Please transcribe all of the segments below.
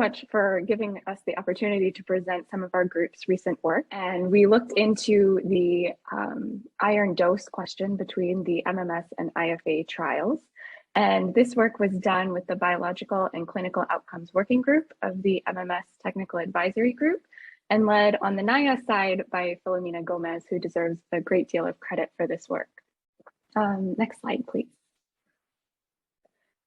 much for giving us the opportunity to present some of our group's recent work. And we looked into the iron dose question between the MMS and IFA trials. And this work was done with the Biological and Clinical Outcomes Working Group of the MMS Technical Advisory Group, and led on the NIA side by Filomena Gomez, who deserves a great deal of credit for this work. Next slide, please.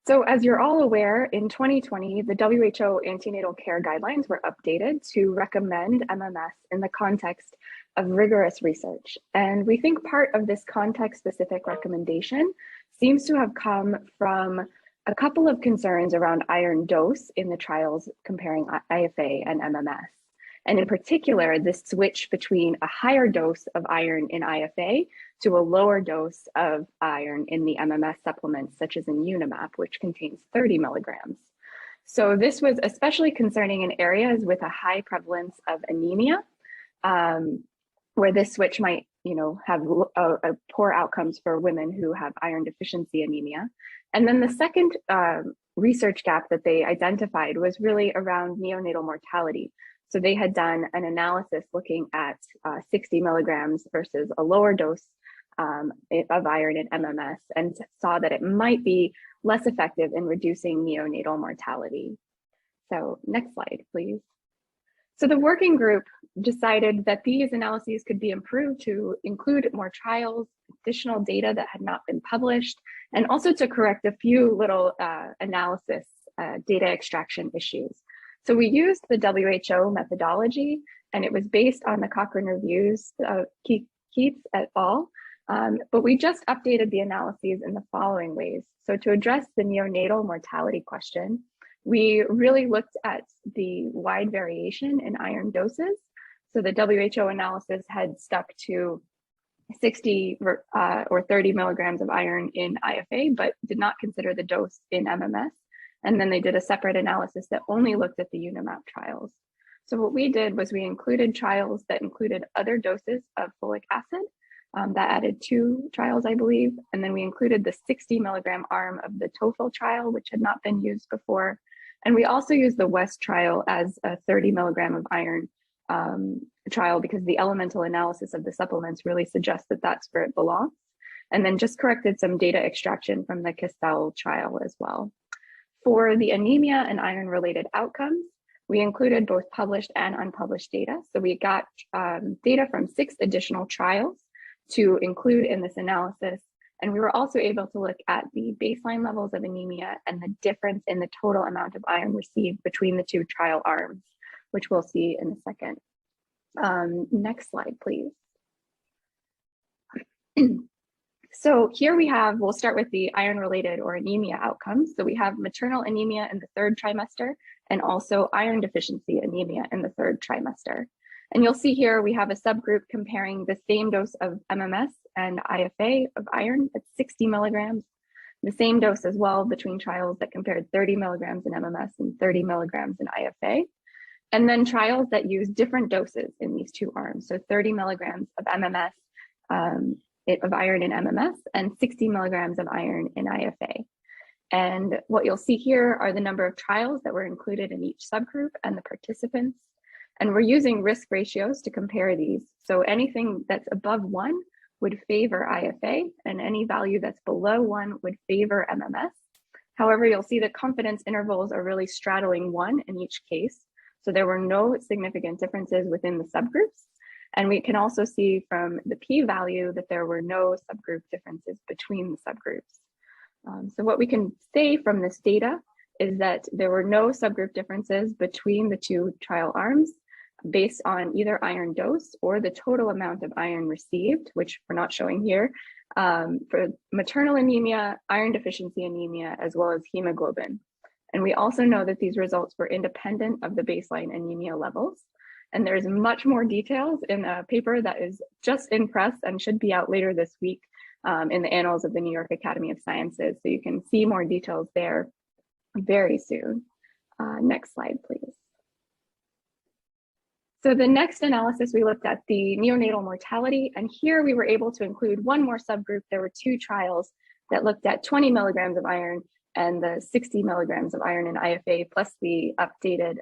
So as you're all aware, in 2020, the WHO antenatal care guidelines were updated to recommend MMS in the context of rigorous research. And we think part of this context-specific recommendation seems to have come from a couple of concerns around iron dose in the trials comparing IFA and MMS. And in particular, this switch between a higher dose of iron in IFA to a lower dose of iron in the MMS supplements, such as in Unimap, which contains 30 milligrams. So this was especially concerning in areas with a high prevalence of anemia, where this switch might, have poor outcomes for women who have iron deficiency anemia. And then the second research gap that they identified was really around neonatal mortality. So they had done an analysis looking at 60 milligrams versus a lower dose of iron in MMS, and saw that it might be less effective in reducing neonatal mortality. So next slide, please. So the working group decided that these analyses could be improved to include more trials, additional data that had not been published, and also to correct a few little analysis data extraction issues. So we used the WHO methodology, and it was based on the Cochrane reviews of Keats et al. But we just updated the analyses in the following ways. So to address the neonatal mortality question, we really looked at the wide variation in iron doses. So the WHO analysis had stuck to 60 or 30 milligrams of iron in IFA, but did not consider the dose in MMS. And then they did a separate analysis that only looked at the Unimap trials. So what we did was we included trials that included other doses of folic acid. That added 2 trials, I believe. And then we included the 60 milligram arm of the TOEFL trial, which had not been used before. And we also used the West trial as a 30 milligram of iron trial, because the elemental analysis of the supplements really suggests that that's where it belongs. And then just corrected some data extraction from the Castell trial as well. For the anemia and iron-related outcomes, we included both published and unpublished data. So we got data from 6 additional trials to include in this analysis. And we were also able to look at the baseline levels of anemia and the difference in the total amount of iron received between the 2 trial arms, which we'll see in a second. Next slide, please. So here we'll start with the iron-related or anemia outcomes. So we have maternal anemia in the 3rd trimester, and also iron deficiency anemia in the 3rd trimester. And you'll see here we have a subgroup comparing the same dose of MMS and IFA of iron at 60 milligrams, the same dose as well between trials that compared 30 milligrams in MMS and 30 milligrams in IFA. And then trials that use different doses in these 2 arms. So 30 milligrams of MMS, of iron in MMS, and 60 milligrams of iron in IFA. And what you'll see here are the number of trials that were included in each subgroup and the participants. And we're using risk ratios to compare these. So anything that's above 1 would favor IFA, and any value that's below 1 would favor MMS. However, you'll see the confidence intervals are really straddling 1 in each case. So there were no significant differences within the subgroups. And we can also see from the p-value that there were no subgroup differences between the subgroups. So what we can say from this data is that there were no subgroup differences between the 2 trial arms based on either iron dose or the total amount of iron received, which we're not showing here, for maternal anemia, iron deficiency anemia, as well as hemoglobin. And we also know that these results were independent of the baseline anemia levels. And there's much more details in a paper that is just in press and should be out later this week in the Annals of the New York Academy of Sciences. So you can see more details there very soon. Next slide, please. So the next analysis, we looked at the neonatal mortality, and here we were able to include one more subgroup. There were 2 trials that looked at 20 milligrams of iron and the 60 milligrams of iron in IFA plus the updated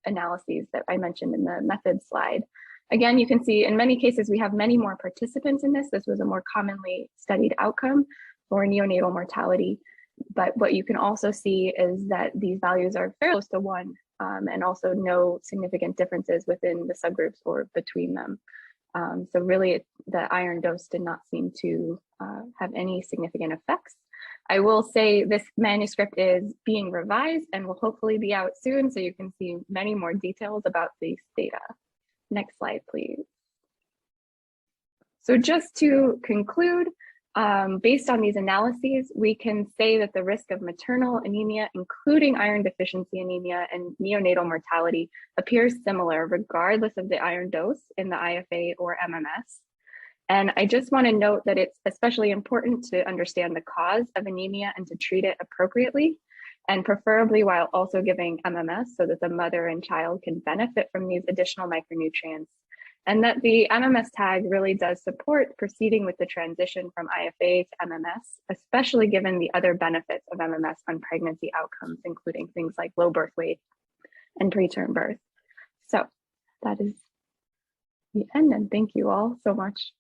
analyses that I mentioned in the method slide. Again, you can see in many cases, we have many more participants in this. This was a more commonly studied outcome for neonatal mortality. But what you can also see is that these values are fairly close to 1, and also no significant differences within the subgroups or between them. So really, the iron dose did not seem to have any significant effects. I will say this manuscript is being revised and will hopefully be out soon, so you can see many more details about these data. Next slide, please. So just to conclude, based on these analyses, we can say that the risk of maternal anemia, including iron deficiency anemia and neonatal mortality, appears similar regardless of the iron dose in the IFA or MMS. And I just want to note that it's especially important to understand the cause of anemia and to treat it appropriately, and preferably while also giving MMS so that the mother and child can benefit from these additional micronutrients. And that the MMS tag really does support proceeding with the transition from IFA to MMS, especially given the other benefits of MMS on pregnancy outcomes, including things like low birth weight and preterm birth. So that is the end, and thank you all so much.